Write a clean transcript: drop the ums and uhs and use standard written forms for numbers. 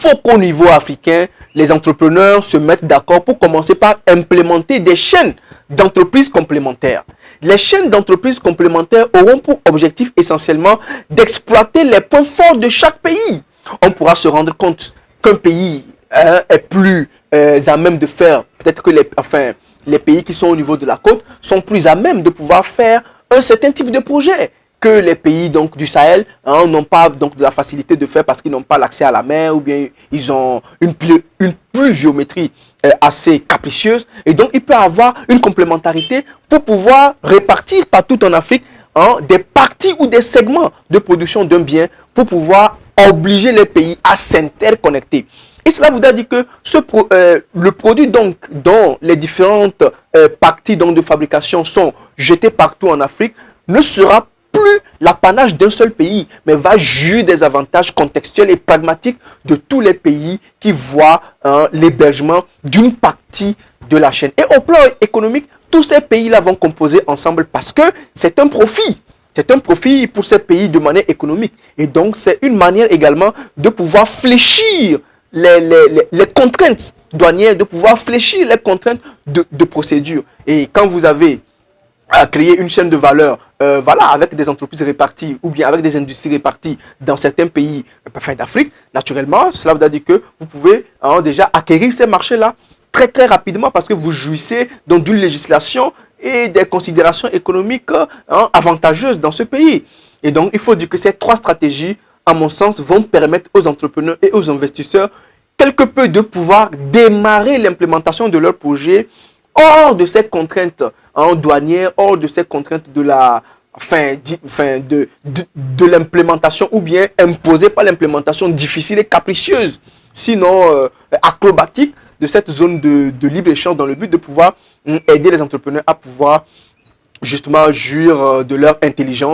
faut qu'au niveau africain, les entrepreneurs se mettent d'accord pour commencer par implémenter des chaînes d'entreprises complémentaires. Les chaînes d'entreprises complémentaires auront pour objectif essentiellement d'exploiter les points forts de chaque pays. On pourra se rendre compte qu'un pays est plus à même de faire, peut-être que les pays qui sont au niveau de la côte sont plus à même de pouvoir faire un certain type de projet que les pays donc, du Sahel n'ont pas donc, de la facilité de faire parce qu'ils n'ont pas l'accès à la mer ou bien ils ont une pluviométrie assez capricieuse. Et donc, il peut y avoir une complémentarité pour pouvoir répartir partout en Afrique des parties ou des segments de production d'un bien pour pouvoir obliger les pays à s'interconnecter. Et cela voudrait dire que le produit donc, dont les différentes parties donc, de fabrication sont jetées partout en Afrique ne sera plus l'apanage d'un seul pays, mais va jouir des avantages contextuels et pragmatiques de tous les pays qui voient l'hébergement d'une partie de la chaîne. Et au plan économique, tous ces pays-là vont composer ensemble parce que c'est un profit. C'est un profit pour ces pays de manière économique. Et donc, c'est une manière également de pouvoir fléchir les contraintes douanières, de pouvoir fléchir les contraintes de procédure. Et quand vous avez à créer une chaîne de valeur voilà, avec des entreprises réparties ou bien avec des industries réparties dans certains pays d'Afrique, naturellement, cela veut dire que vous pouvez déjà acquérir ces marchés-là très rapidement parce que vous jouissez donc d'une législation et des considérations économiques avantageuses dans ce pays. Et donc, il faut dire que ces trois stratégies, à mon sens, vont permettre aux entrepreneurs et aux investisseurs quelque peu de pouvoir démarrer l'implémentation de leur projet hors de ces contraintes douanières, hors de ces contraintes de la de l'implémentation ou bien imposée par l'implémentation difficile et capricieuse, sinon acrobatique de cette zone de libre-échange dans le but de pouvoir aider les entrepreneurs à pouvoir justement jouir de leur intelligence